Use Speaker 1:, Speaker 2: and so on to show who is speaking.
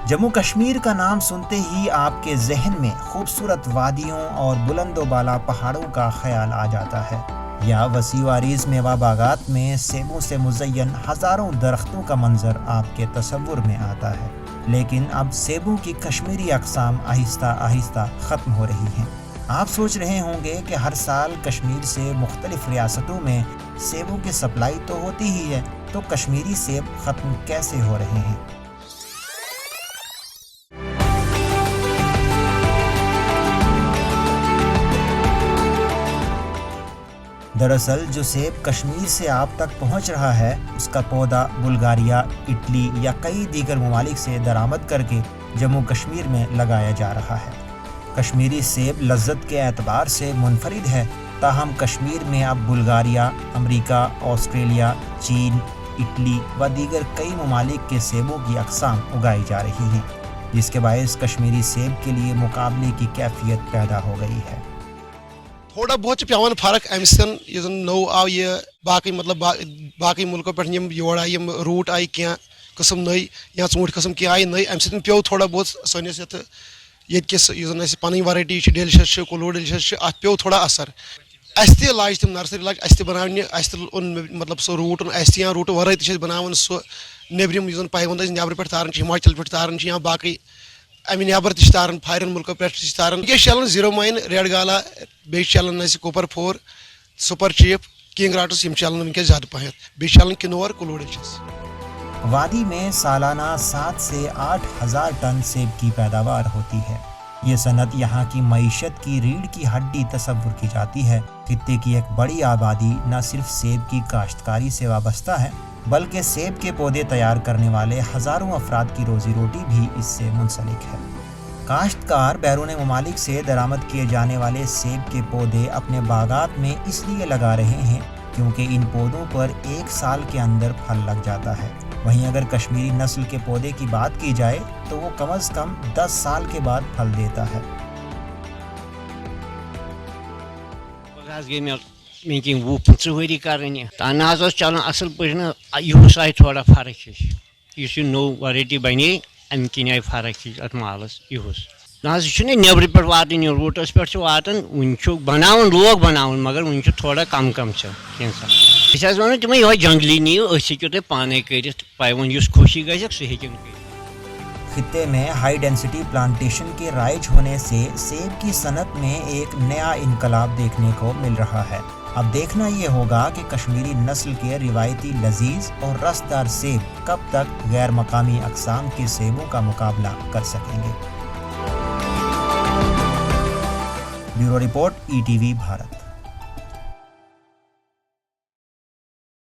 Speaker 1: जम्मू कश्मीर का नाम सुनते ही आपके जहन में खूबसूरत वादियों और बुलंद व बाला पहाड़ों का ख्याल आ जाता है, या वसी वारीज मेवा बागात में सेबों से मुज़य्यन हज़ारों दरख्तों का मंजर आपके तसव्वुर में आता है। लेकिन अब सेबों की कश्मीरी अक़साम आहिस्ता आहिस्ता ख़त्म हो रही हैं। आप सोच रहे होंगे कि हर साल कश्मीर से मुख्तलिफ़ रियासतों में सेबों की सप्लाई तो होती ही है, तो कश्मीरी सेब ख़त्म कैसे हो रहे हैं। दरअसल जो सेब कश्मीर से आप तक पहुंच रहा है, उसका पौधा बुल्गारिया, इटली या कई दीगर ममालिक से दरामद करके जम्मू कश्मीर में लगाया जा रहा है। कश्मीरी सेब लज्जत के एतबार से मुनफरिद है, ताहम कश्मीर में अब बुल्गारिया, अमरीका, ऑस्ट्रेलिया, चीन, इटली व दीगर कई ममालिक के सेबों की अक़साम उगाई जा रही हैं, जिसके बायस कश्मीरी सेब के लिए मुकाबले की कैफियत पैदा हो गई है।
Speaker 2: थोड़ा बहुत पेवान फर्क अम सन नौ आव ये बाकी मतलब बाकी मुल्कों पे योर आई रूट आई क्या कस्म नई या ऊँट कस्म क्या आई नई अम पे थोड़ा बहुत सनिस ये पन वैरायटी डेलिशस कुल्लू डेलिशस अत पे थोड़ा असर अस लाज तम नर्सरी लाज अस बनाने मतलब सो रूट अस रूट वर बनान सो नेबरम पैवंद नबर पे तारान हिमाचल पे तारान या बाकी अमि नबर तारान फारन मुल्कों पे तारान चलान जीरो माइन रेड गाला बे चलान कुपर 4 सुपर चीप किंग राटस चलान वनकस ज्यादा पहत बे चलान किन्नौर कुल्लू डेलिशस।
Speaker 1: वादी में सालाना 7 से 8 हज़ार टन सेब की पैदावार होती है। ये सनत यहाँ की मईशत की रीढ़ की हड्डी तस्वुर की जाती है। खित्ते की एक बड़ी आबादी न सिर्फ सेब की काश्तकारी से वाबस्ता है, बल्कि सेब के पौधे तैयार करने वाले हज़ारों अफराद की रोजी रोटी भी इससे मुंसलिक है। काश्तकार बैरून ममालिक से दरामद किए जाने वाले सेब के पौधे अपने बागात में इसलिए लगा रहे हैं क्योंकि इन पौधों पर 1 साल के अंदर फल लग जाता है। वहीं अगर कश्मीरी नस्ल के पौधे की बात की जाए तो वो कम से कम 10 साल के बाद फल देता है।
Speaker 3: मेकिंग वो 5 वरी करनी तान चलान असल पे यूस आई थोड़ा फर्क इस नो वैरायटी बने अम कन आई फर्क अत मालस यूस ना नबर पे वातन रूटस पे वातन वन बनावन लोग बनावन मगर वन थोड़ा कम वन तम ये जंगली नीव हेको तुम पाने कर पैवन खुशी गई सह
Speaker 1: खित्ते में हाई डेंसिटी प्लांटेशन के राइज होने से सेब की सनत में एक नया इनकलाब देखने को मिल रहा है। अब देखना ये होगा कि कश्मीरी नस्ल के रिवायती लजीज और रसदार सेब कब तक गैर मकामी अक़साम के सेबों का मुकाबला कर सकेंगे। Bureau report, ETV Bharat.